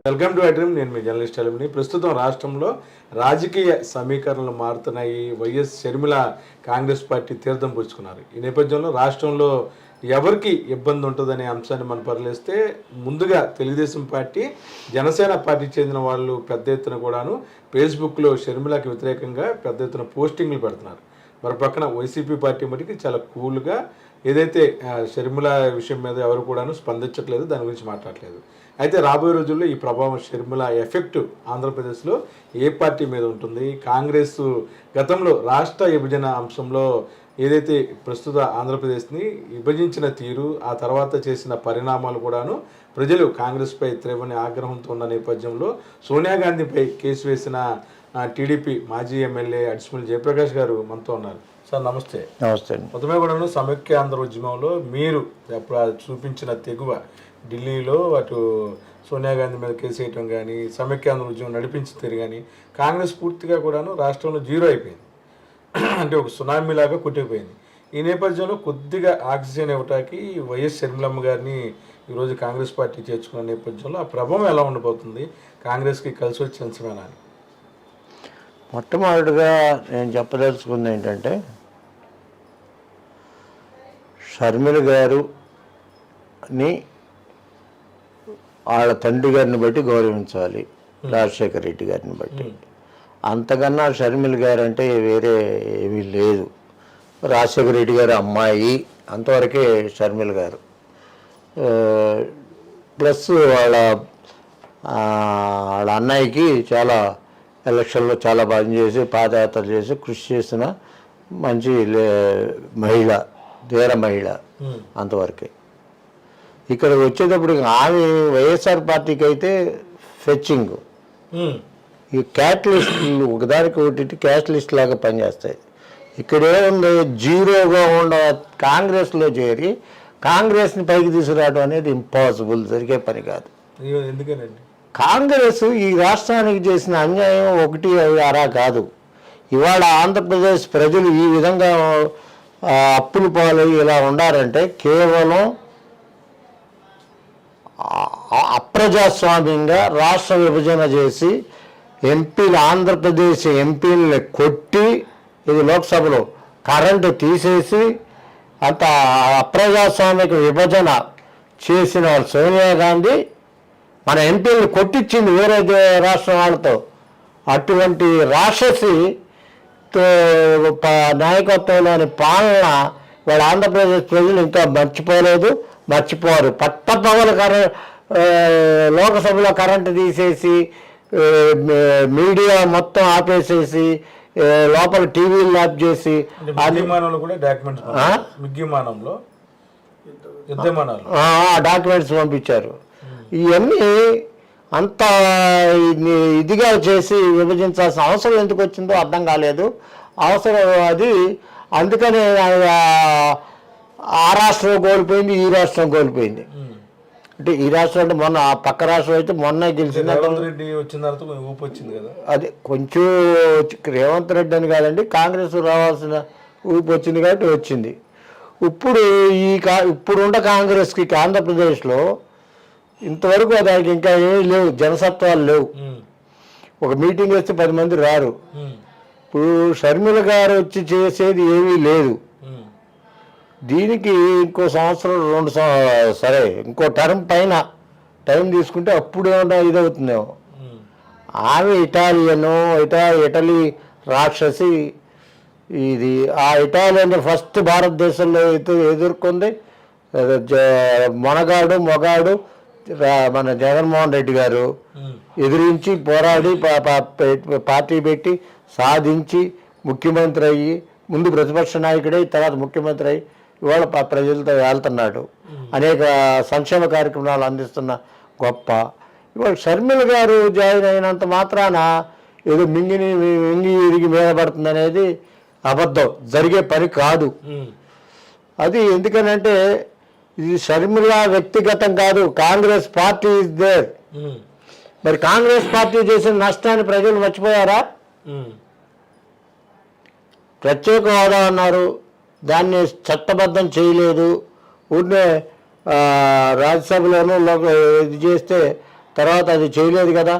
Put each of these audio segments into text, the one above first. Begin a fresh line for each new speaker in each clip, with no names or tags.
Welcome to iDream. నేను మీ journalist అలిమిని. ప్రస్తుతం రాష్ట్రంలో రాజకీయ సమీకరణలు మారుతున్నాయి. వైఎస్ షర్మిల కాంగ్రెస్ పార్టీ తీర్థం పుచ్చుకున్నారు. ఈ నేపథ్యంలో రాష్ట్రంలో ఎవరికి ఇబ్బంది ఉంటుందనే అంశాన్ని మనం పరిశీలిస్తే ముందుగా తెలుగుదేశం పార్టీ, జనసేన పార్టీకి చెందిన వాళ్ళు పెద్ద ఎత్తున కూడాను ఫేస్బుక్లో షర్మిలకి వ్యతిరేకంగా పెద్ద ఎత్తున పోస్టింగ్లు పెడుతున్నారు. మరి పక్కన వైసీపీ పార్టీ మటుకి చాలా కూల్గా ఏదైతే షర్మిల విషయం మీద ఎవరు కూడాను స్పందించట్లేదు, దాని గురించి మాట్లాడలేదు. అయితే రాబోయే రోజుల్లో ఈ ప్రభావం, షర్మిల ఎఫెక్ట్ ఆంధ్రప్రదేశ్లో ఏ పార్టీ మీద ఉంటుంది? కాంగ్రెస్ గతంలో రాష్ట్ర విభజన అంశంలో ఏదైతే ప్రస్తుత ఆంధ్రప్రదేశ్ని విభజించిన తీరు, ఆ తర్వాత చేసిన పరిణామాలు కూడాను ప్రజలు కాంగ్రెస్పై తీవ్రమైన ఆగ్రహంతో ఉన్న నేపథ్యంలో సోనియా గాంధీపై కేసు వేసిన టీడీపీ మాజీ ఎమ్మెల్యే అడిసిమల్లి జయప్రకాష్ గారు మనతో ఉన్నారు. సార్ నమస్తే.
నమస్తే.
మొత్తమే కూడా సమైక్య ఆంధ్ర ఉద్యమంలో మీరు చూపించిన తెగువ, ఢిల్లీలో అటు సోనియా గాంధీ మీద కేసు వేయటం కానీ, సమైక్య ఆంధ్ర ఉద్యమం నడిపించిన తీరు కానీ, కాంగ్రెస్ పూర్తిగా కూడాను రాష్ట్రంలో జీరో అయిపోయింది. అంటే ఒక సునామీ లాగా కొట్టిపోయింది. ఈ నేపథ్యంలో కొద్దిగా ఆక్సిజన్ ఇవ్వటానికి వైఎస్ షర్మిలమ్మ గారిని ఈరోజు కాంగ్రెస్ పార్టీ చేర్చుకున్న నేపథ్యంలో ఆ ప్రభావం ఎలా ఉండిపోతుంది? కాంగ్రెస్కి కలిసి వచ్చే అంశమేనా అని
మొట్టమొదటిగా నేను చెప్పదలుచుకుంది ఏంటంటే, షర్మిల గారుని వాళ్ళ తండ్రి గారిని బట్టి గౌరవించాలి, రాజశేఖర రెడ్డి గారిని బట్టి. అంతకన్నా షర్మిల గారు అంటే వేరే ఏమీ లేదు. రాజశేఖర రెడ్డి గారు అమ్మాయి, అంతవరకే షర్మిల గారు. ప్లస్ వాళ్ళ అన్నయ్యకి చాలా ఎలక్షన్లో చాలా బాగా చేసి, పాదయాత్ర చేసి కృషి చేసిన మంచి మహిళ, ధీర మహిళ, అంతవరకే. ఇక్కడ వచ్చేటప్పుడు ఆమె వైఎస్ఆర్ పార్టీకి అయితే ఫెచ్చింగ్, ఈ క్యాటలిస్టులు ఒకదానికి ఒకటి క్యాటలిస్ట్ లాగా పనిచేస్తాయి. ఇక్కడ ఏముంది, జీరోగా ఉన్న కాంగ్రెస్లో చేరి కాంగ్రెస్ని పైకి తీసుకురావడం అనేది ఇంపాసిబుల్, జరిగే పని కాదు.
ఎందుకనండి?
కాంగ్రెస్ ఈ రాష్ట్రానికి చేసిన అన్యాయం ఒకటి అరా కాదు. ఇవాళ ఆంధ్రప్రదేశ్ ప్రజలు ఈ విధంగా అప్పులు పాలు ఇలా ఉండారంటే కేవలం అప్రజాస్వామ్యంగా రాష్ట్ర విభజన చేసి ఎంపీలు, ఆంధ్రప్రదేశ్ ఎంపీలని కొట్టి, ఇది లోక్సభలో కరెంటు తీసేసి అంత అప్రజాస్వామిక విభజన చేసిన వాళ్ళు సోనియా గాంధీ మన ఎంపీలను కొట్టించింది వేరే రాష్ట్రం వాళ్ళతో. అటువంటి రాక్షసి నాయకత్వంలోని పాలన వాళ్ళ ఆంధ్రప్రదేశ్ ప్రజలు ఇంకా మర్చిపోలేదు, మర్చిపోరు. పట్టపగల లోకసభలో కరెంటు తీసేసి, మీడియా మొత్తం ఆపేసేసి, లోపల టీవీలు ఆఫ్ చేసి, డాక్యుమెంట్స్ పంపించారు. ఇవన్నీ అంత ఇదిగా చేసి విభజించాల్సిన అవసరం ఎందుకు వచ్చిందో అర్థం కాలేదు. అవసరం అది. అందుకనే ఆ రాష్ట్రం కోల్పోయింది, ఈ రాష్ట్రం కోల్పోయింది. అంటే ఈ రాష్ట్రం అంటే మొన్న, ఆ పక్క రాష్ట్రం అయితే మొన్న గెలిచింది. అది కొంచెం రేవంత్ రెడ్డి అని కాదండి, కాంగ్రెస్ రావాల్సిన ఊపు వచ్చింది కాబట్టి వచ్చింది. ఇప్పుడున్న కాంగ్రెస్కి ఆంధ్రప్రదేశ్లో ఇంతవరకు దానికి ఇంకా ఏమీ లేవు, జనసత్వాలు లేవు. ఒక మీటింగ్ వస్తే 10 మంది రారు. ఇప్పుడు షర్మిల గారు వచ్చి చేసేది ఏమీ లేదు. దీనికి ఇంకో సంవత్సరం, 2 సరే ఇంకో టర్మ్ పైన టైం తీసుకుంటే అప్పుడు ఏమన్నా ఇదవుతుందేమో. ఆమె ఇటలీ రాక్షసి. ఇది ఆ ఇటాలియన్ ఫస్ట్ భారతదేశంలో ఎదుర్కొంది మొగాడు మన జగన్మోహన్ రెడ్డి గారు ఎదిరించి పోరాడి పార్టీ పెట్టి సాధించి ముఖ్యమంత్రి అయ్యి, ముందు ప్రతిపక్ష నాయకుడై తర్వాత ముఖ్యమంత్రి అయ్యి ఇవాళ ప్రజలతో వెళ్తున్నాడు. అనేక సంక్షేమ కార్యక్రమాలు అందిస్తున్న గొప్ప. ఇవాళ షర్మిల గారు జాయిన్ అయినంత మాత్రాన ఏదో మింగి ఇరిగి మీద పడుతుంది అనేది అబద్ధం, జరిగే పని కాదు అది. ఎందుకనంటే ఇది షర్మిల వ్యక్తిగతం కాదు, కాంగ్రెస్ పార్టీ ఇస్ దేర్. మరి కాంగ్రెస్ పార్టీ చేసిన నష్టాన్ని ప్రజలు మర్చిపోయారా? ప్రత్యేక హోదా అన్నారు, దాన్ని చట్టబద్ధం చేయలేదు. ఊరినే రాజ్యసభలోనూ ఇది చేస్తే తర్వాత అది చేయలేదు కదా.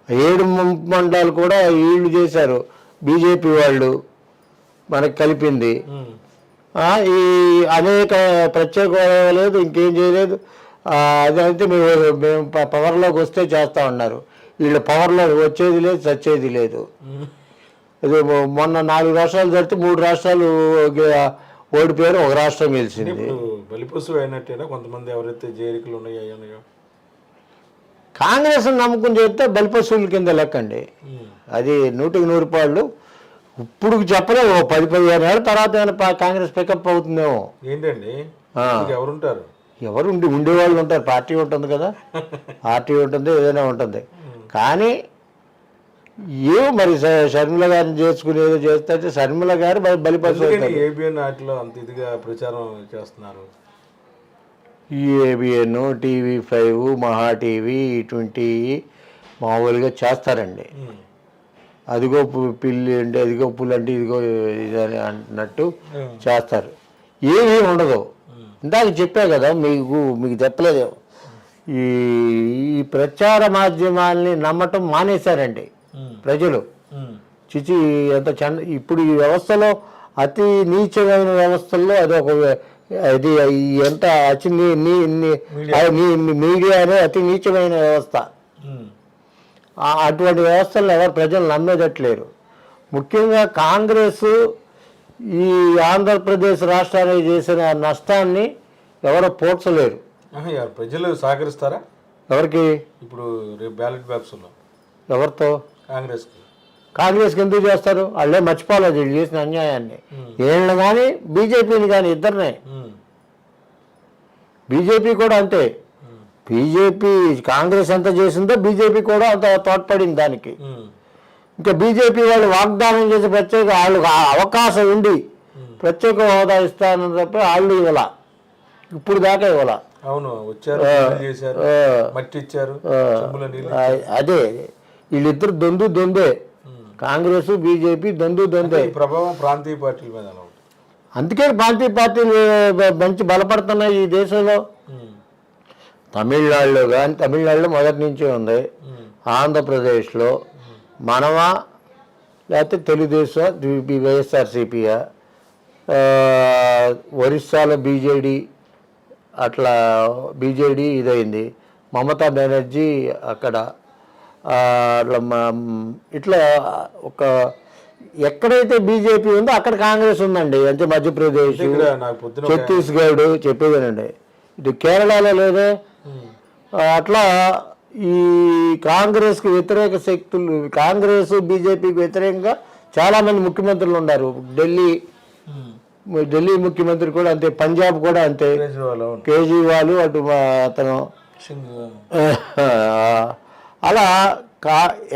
7 మండలాలు కూడా వీళ్ళు చేశారు, బీజేపీ వాళ్ళు మనకు కలిపింది. ఈ అనేక ప్రత్యేక హోదా లేదు, ఇంకేం చేయలేదు. అదైతే మేము పవర్లోకి వస్తే చేస్తా ఉన్నారు. వీళ్ళు పవర్లోకి వచ్చేది లేదు, చచ్చేది లేదు. ఇది మొన్న 4 రాష్ట్రాలు జరిగితే 3 రాష్ట్రాలు ఓడిపోయారు, 1 రాష్ట్రం గెలిచింది.
బలిపశువు అయినట్టేనా కొంతమంది ఎవరైతే చేరికలు ఉన్నాయో
కాంగ్రెస్ నమ్ముకుని చేస్తే బలిపశువుల కింద లెక్కండి. అది 100కి 100 రూపాయలు. ఇప్పుడు చెప్పలేము, 10-15 ఏళ్ళ తర్వాత ఏమైనా కాంగ్రెస్ పికప్ అవుతుందేమో.
ఏంటండి ఎవరుంటారు?
ఎవరు ఉండేవాళ్ళు ఉంటారు, పార్టీ ఉంటుంది కదా, పార్టీ ఉంటుంది, ఏదైనా ఉంటుంది. కానీ ఏమో మరి షర్మిల గారిని చేసుకునేదో చేస్తే షర్మిల గారు బలిపశువు.
ఏబిఎన్ వాటిలో అంత ఇదిగా ప్రచారం చేస్తున్నారు.
ఏబిఎన్, TV5, మహా టీవీ, 20 మామూలుగా చేస్తారండి. అదిగో పిల్లి అంటే అదిగో పుల్లు అంటే ఇదిగో ఇదని అన్నట్టు చేస్తారు. ఏమీ ఉండదు. ఇందాక చెప్పా కదా, మీకు చెప్పలేదు. ఈ ప్రచార మాధ్యమాల్ని నమ్మటం మానేశారండి ప్రజలు. చిచి ఎంత ఇప్పుడు ఈ వ్యవస్థలో అతి నీచమైన వ్యవస్థల్లో అది ఎంత మీడియా అనే అతి నీచమైన వ్యవస్థ. అటువంటి వ్యవస్థలను ఎవరు ప్రజలు నమ్మేటట్లేరు. ముఖ్యంగా కాంగ్రెస్ ఈ ఆంధ్రప్రదేశ్ రాష్ట్రానికి చేసిన నష్టాన్ని ఎవరో పోడ్చలేరు.
ప్రజలు సహకరిస్తారా
ఎవరికి?
ఇప్పుడు రేపు బ్యాలెట్ బాక్స్లో
ఎవరితో?
కాంగ్రెస్కి
ఎందుకు చేస్తారు? వాళ్ళే మర్చిపోలేదు వీళ్ళు చేసిన అన్యాయాన్ని. వీళ్ళని కానీ బీజేపీని కానీ ఇద్దరినే. బీజేపీ కూడా అంతే. బీజేపీ కాంగ్రెస్ ఎంత చేసిందో బీజేపీ కూడా అంత తోడ్పడింది దానికి. ఇంకా బీజేపీ వాళ్ళు వాగ్దానం చేసి ప్రత్యేక వాళ్ళకు అవకాశం ఉండి ప్రత్యేక హోదా ఇస్తానని తప్ప వాళ్ళు ఇవ్వాల, ఇప్పుడు దాకా ఇవ్వాల. అదే వీళ్ళిద్దరు దొందే, కాంగ్రెస్ బీజేపీ దొందే.
ప్రభావం ప్రాంతీయ పార్టీల మీద.
అందుకే ప్రాంతీయ పార్టీలు మంచి బలపడుతున్నాయి ఈ దేశంలో. తమిళనాడులో మొదటి నుంచే ఉంది. ఆంధ్రప్రదేశ్లో మనవా లేకపోతే తెలుగుదేశం వైఎస్ఆర్సీపీయా, ఒరిస్సాలో బీజేడీ, అట్లా బీజేడీ ఇదైంది. మమతా బెనర్జీ అక్కడ అట్లా ఇట్లా ఒక ఎక్కడైతే బీజేపీ ఉందో అక్కడ కాంగ్రెస్ ఉందండి. అంటే మధ్యప్రదేశ్, ఛత్తీస్గఢ్ చెప్పేదేనండి. ఇది కేరళలో లేదే. అట్లా ఈ కాంగ్రెస్కి వ్యతిరేక శక్తులు, కాంగ్రెస్ బీజేపీకి వ్యతిరేకంగా చాలామంది ముఖ్యమంత్రులు ఉన్నారు. ఢిల్లీ ముఖ్యమంత్రి కూడా అంతే, పంజాబ్ కూడా అంతే, కేజ్రీవాల్, అటు అతను. అలా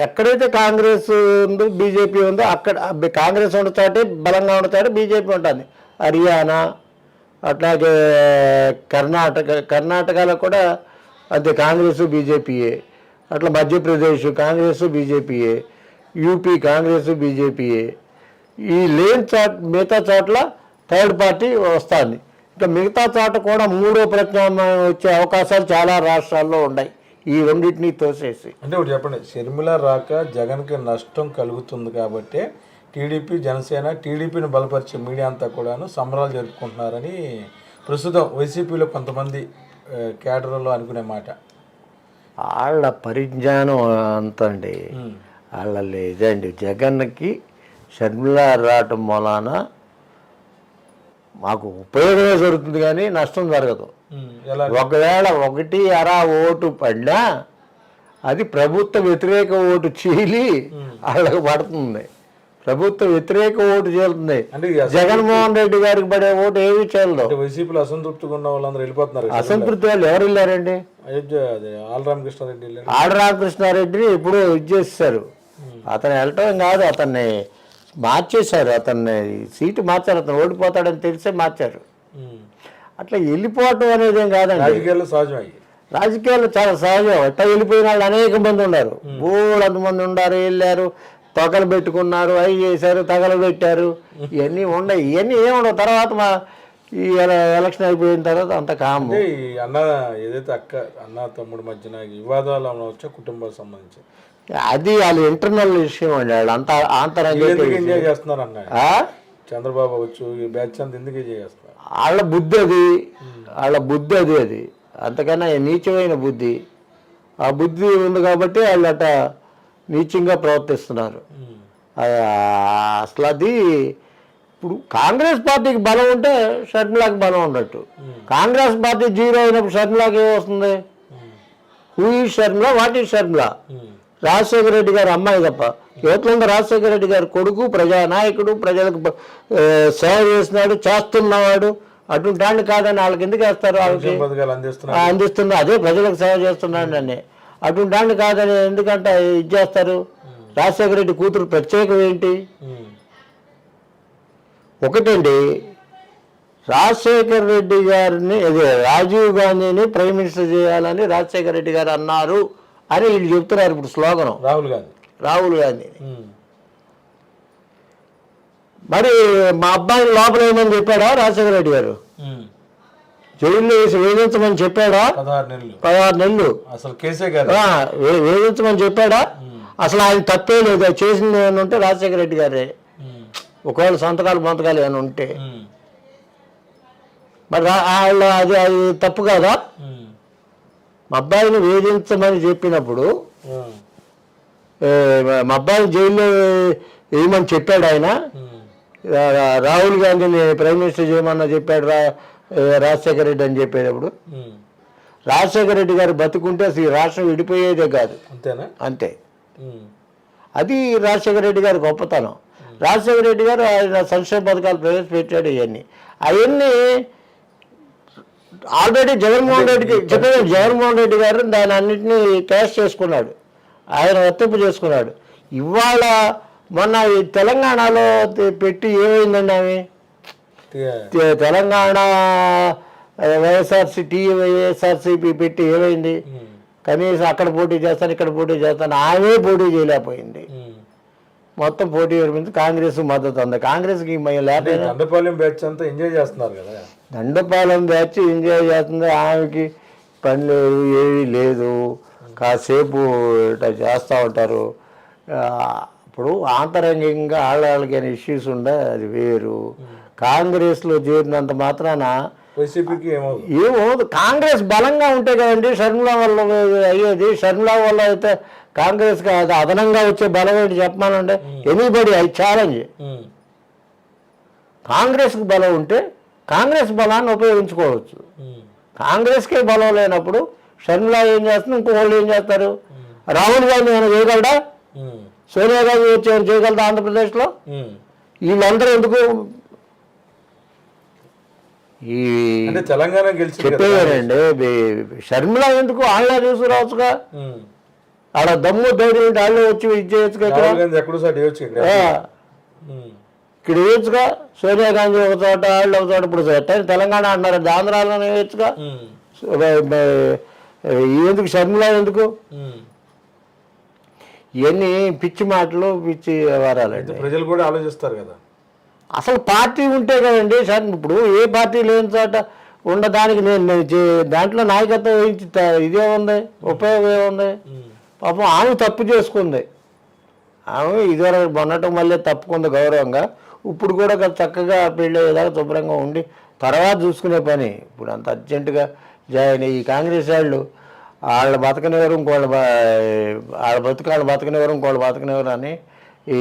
ఎక్కడైతే కాంగ్రెస్ ఉందో బీజేపీ ఉందో అక్కడ కాంగ్రెస్ ఉన్న చోటే బలంగా ఉన్న చోట బీజేపీ ఉంటుంది. హర్యానా, అట్లాగే కర్ణాటకలో కూడా అంతే, కాంగ్రెస్ బీజేపీయే. అట్లా మధ్యప్రదేశ్ కాంగ్రెస్ బీజేపీయే, యూపీ కాంగ్రెస్ బీజేపీయే. ఈ లేని మిగతా చోట్ల థర్డ్ పార్టీ వస్తుంది. ఇంకా మిగతా చోట కూడా మూడో ప్రత్యామ్నాయం వచ్చే అవకాశాలు చాలా రాష్ట్రాల్లో ఉన్నాయి. ఈ రెండింటినీ తోసేసి
అంటే ఒకటి చెప్పండి, షర్మిల రాక జగన్కి నష్టం కలుగుతుంది కాబట్టి టీడీపీ, జనసేన టీడీపీని బలపరిచే మీడియా అంతా కూడాను సంబరాలు జరుపుకుంటున్నారని ప్రస్తుతం వైసీపీలో కొంతమంది కేడర్లో అనుకునే మాట.
వాళ్ళ పరిజ్ఞానం అంతండి, వాళ్ళ లేదండి. జగన్కి షర్మిల రావటం మూలాన మాకు ఉపయోగమే జరుగుతుంది కానీ నష్టం జరగదు. ఒకవేళ 1/2 ఓటు పడినా అది ప్రభుత్వ వ్యతిరేక ఓటు చీలి వాళ్ళకి పడుతుంది. ప్రభుత్వ వ్యతిరేక ఓటు చేరుతుంది. జగన్మోహన్ రెడ్డి గారికి పడే ఓటు ఏమి చేయలేదు.
వైసీపీలో అసంతృప్తిగా ఉన్న వాళ్ళందరూ వెళ్ళిపోతున్నారు.
అసంతృప్తి వాళ్ళు ఎవరు వెళ్ళారండి? ఆళ్రామకృష్ణారెడ్డిని ఇప్పుడు ఇచ్చేసారు. అతను వెళ్ళటం కాదు, అతన్ని మార్చేశారు. అతన్ని సీటు మార్చారు. అతను ఓడిపోతాడని తెలిసే మార్చారు. అట్లా వెళ్ళిపోవటం అనేది ఏం కాదండి, రాజకీయాలు చాలా సహజం. అట్లా వెళ్ళిపోయిన వాళ్ళు అనేక మంది ఉన్నారు, బోళ్ళంతమంది ఉన్నారు. వెళ్ళారు, తొగలు పెట్టుకున్నారు, అవి చేశారు, తగలు పెట్టారు, ఇవన్నీ ఉన్నాయి. ఇవన్నీ ఏముండవు. తర్వాత ఈ ఎలక్షన్ అయిపోయిన తర్వాత అంత కాము.
అంటే ఈ అన్న ఏదైతే అన్న తమ్ముడు మధ్యన వివాదాలు వచ్చా కుటుంబాలకు సంబంధించి
అది వాళ్ళ ఇంటర్నల్ విషయం అండి. వాళ్ళు అంత ఆంతరంగా
ఎందుకు ఎంజాయ్ చేస్తున్నారు అన్న చంద్రబాబు అవచ్చు ఈ బ్యాచ్ అంతా ఎందుకు ఎంజాయ్ చేస్తున్నారు?
వాళ్ళ బుద్ధి అది, వాళ్ళ బుద్ధి అది అంతకన్నా నీచమైన బుద్ధి. ఆ బుద్ధి ఉంది కాబట్టి వాళ్ళు అట్ట నీచంగా ప్రవర్తిస్తున్నారు. అసలు అది ఇప్పుడు కాంగ్రెస్ పార్టీకి బలం ఉంటే షర్మిలాకి బలం ఉన్నట్టు. కాంగ్రెస్ పార్టీ జీరో అయినప్పుడు షర్మిలాకి ఏమొస్తుంది? హూ ఈ షర్మిల, వాట్ ఈ షర్మిల? రాజశేఖర రెడ్డి గారు అమ్మాయి తప్ప యువతలో రాజశేఖర రెడ్డి గారు కొడుకు, ప్రజానాయకుడు, ప్రజలకు సేవ చేస్తున్నాడు, చేస్తున్నవాడు. అటువంటి వాడిని కాదని వాళ్ళకి ఎందుకు వేస్తారు? వాళ్ళకి అందిస్తున్నా అదే ప్రజలకు సేవ చేస్తున్నాడు అని. అటువంటి వాడిని కాదని ఎందుకంటే ఇది చేస్తారు. రాజశేఖర రెడ్డి కూతురు ప్రత్యేకం ఏంటి? ఒకటండి, రాజశేఖర రెడ్డి గారిని రాజీవ్ గాంధీని ప్రైమ్ మినిస్టర్ చేయాలని రాజశేఖర రెడ్డి గారు అన్నారు అని వీళ్ళు చెప్తున్నారు ఇప్పుడు స్లోగనం. రాహుల్ గాంధీ మరి మా అబ్బాయిని లోపల ఏమని చెప్పాడా రాజశేఖర రెడ్డి గారు? జైల్లో వేసి వేధించమని చెప్పాడా? 16 నెలలు
అసలు కేసే గారు
వేధించమని చెప్పాడా? అసలు ఆయన తప్పే లేదు. చేసింది ఏమైనా ఉంటే రాజశేఖర రెడ్డి గారే. ఒకవేళ సంతకాలు ఏమైనా ఉంటే మరి అది తప్పు కాదా? మా అబ్బాయిని వేధించమని చెప్పినప్పుడు మా అబ్బాయిని జైల్లో వేయమని చెప్పాడు ఆయన. రాహుల్ గాంధీని ప్రైమ్ మినిస్టర్ చేయమన్నా చెప్పాడు రాజశేఖర రెడ్డి అని చెప్పేటప్పుడు. రాజశేఖర రెడ్డి గారు బతుకుంటే అసలు ఈ రాష్ట్రం విడిపోయేదే కాదు. అంతే. అది రాజశేఖర రెడ్డి గారి గొప్పతనం. రాజశేఖర రెడ్డి గారు ఆయన సంక్షేమ పథకాలు ప్రవేశపెట్టాడు. అవన్నీ ఆల్రెడీ జగన్మోహన్ రెడ్డికి చెప్పాడు. జగన్మోహన్ రెడ్డి గారు దాని అన్నింటినీ క్యాష్ చేసుకున్నాడు, ఆయన వర్తింపు చేసుకున్నాడు. ఇవాళ మొన్న ఈ తెలంగాణలో పెట్టి ఏమైందండి? ఆమె తెలంగాణ వైఎస్ఆర్సీపీ పెట్టి ఏమైంది? కనీసం అక్కడ పోటీ చేస్తాను, ఇక్కడ పోటీ చేస్తాను, ఆమె పోటీ చేయలేకపోయింది. మొత్తం పోటీ విరమించి కాంగ్రెస్ మద్దతు ఉంది. కాంగ్రెస్కి
దండపాలెం బ్యాచ్ అంతా ఎంజాయ్ చేస్తున్నారు కదా.
దండపాలెం బ్యాచ్ ఎంజాయ్ చేస్తుంది. ఆమెకి పని లేదు, ఏమీ లేదు, కాసేపు ఇట్లా చేస్తూ ఉంటారు. ఇప్పుడు ఆంతరంగికంగా వాళ్ళకి ఇష్యూస్ ఉండే అది వేరు. కాంగ్రెస్లో చేరినంత మాత్రాన
వైసీపీకి
ఏమవుతుంది? కాంగ్రెస్ బలంగా ఉంటే కదండి షర్మిల వల్ల అయ్యేది. షర్మిల వల్ల అయితే కాంగ్రెస్కి అది అదనంగా వచ్చే బలం ఏంటి చెప్పమానంటే? Anybody I challenge. కాంగ్రెస్కి బలం ఉంటే కాంగ్రెస్ బలాన్ని ఉపయోగించుకోవచ్చు. కాంగ్రెస్కే బలం లేనప్పుడు షర్మిల ఏం చేస్తుంది, ఇంకోళ్ళు ఏం చేస్తారు? రాహుల్ గాంధీ ఏమైనా చేయగలడా? సోనియా గాంధీ వచ్చి ఏమైనా చేయగలదా ఆంధ్రప్రదేశ్లో? వీళ్ళందరూ ఎందుకు ఈ
తెలంగాణ
చెప్పేవారండి? షర్మిల ఎందుకు వాళ్ళ తీసుకురావచ్చుగా? ఆడ దమ్ము ధైర్యం వాళ్ళే వచ్చి ఇది చేయొచ్చుగా. ఇక్కడ వేయచ్చుగా. సోనియా గాంధీ ఒక చోట, వాళ్ళు ఒక చోట. ఇప్పుడు తెలంగాణ అంటున్నారు, ఆంధ్రాలోనే వేయచ్చుగా. ఎందుకు షర్మిల ఎందుకు? ఇవన్నీ పిచ్చి మాటలు, పిచ్చి వ్యవహారాలండి.
ప్రజలు కూడా ఆలోచిస్తారు కదా.
అసలు పార్టీ ఉంటే కదండి. ఇప్పుడు ఏ పార్టీ లేని చోట ఉండడానికి నేను దాంట్లో నాయకత్వం వహించి ఇదే ఉంది, ఉపయోగం ఏముంది? పాపం ఆమె తప్పు చేసుకుంది. ఆమె ఇదివరకు మొన్నటి మళ్ళీ తప్పుకుంది గౌరవంగా. ఇప్పుడు కూడా చక్కగా పెళ్ళి అయ్యేదాకా శుభ్రంగా ఉండి తర్వాత చూసుకునే పని. ఇప్పుడు అంత అర్జెంటుగా జాయిన్ ఈ కాంగ్రెస్ వాళ్ళ బతకనివ్వరు, ఇంకోళ్ళు వాళ్ళ బతుకాళ్ళు బతకనివ్వరు, ఇంకోళ్ళు బతకనివ్వరు అని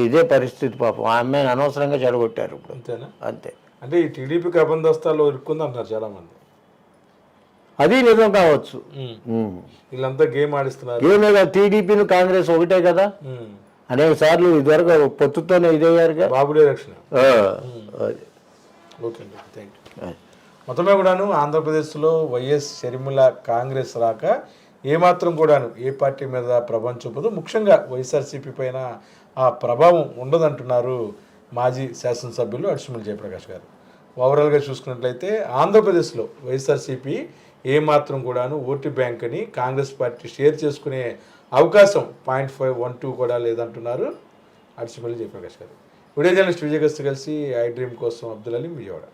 ఇదే పరిస్థితి. పాపం ఆ అమ్మాయిని అనవసరంగా చెడగొట్టారు ఇప్పుడు.
అంతేనా?
అంతే.
అంటే ఈ టీడీపీకి అబంధస్తాల్లో ఇరుక్కుంది అంటారు చాలా మంది.
అది నిజం కావచ్చు.
వీళ్ళంతా గేమ్ ఆడిస్తున్నారు.
గేమే కదా. టీడీపీని కాంగ్రెస్ ఒకటే కదా. అనేక సార్లు ఇదివరకు పొత్తుతోనే ఇదయ్యారుగా.
బాబుడే రక్షణ. ఓకే అండి, థ్యాంక్ యూ. మొత్తమే కూడాను ఆంధ్రప్రదేశ్లో వైఎస్ షర్మిల కాంగ్రెస్ రాక ఏమాత్రం కూడాను ఏ పార్టీ మీద ప్రభావం చూపదు. ముఖ్యంగా వైఎస్ఆర్సీపీ పైన ఆ ప్రభావం ఉండదంటున్నారు మాజీ శాసనసభ్యులు అడిసిమల్లి జయప్రకాష్ గారు. ఓవరాల్గా చూసుకున్నట్లయితే ఆంధ్రప్రదేశ్లో వైఎస్ఆర్సీపీ ఏమాత్రం కూడాను ఓటు బ్యాంక్ అని కాంగ్రెస్ పార్టీ షేర్ చేసుకునే అవకాశం 0.512 కూడా లేదంటున్నారు అడిసిమల్లి జయప్రకాష్ గారు. వీడియో జర్నలిస్ట్ విజయ్ గస్తు కలిసి ఐ డ్రీమ్ కోసం అబ్దుల్ అలీ విజయవాడ.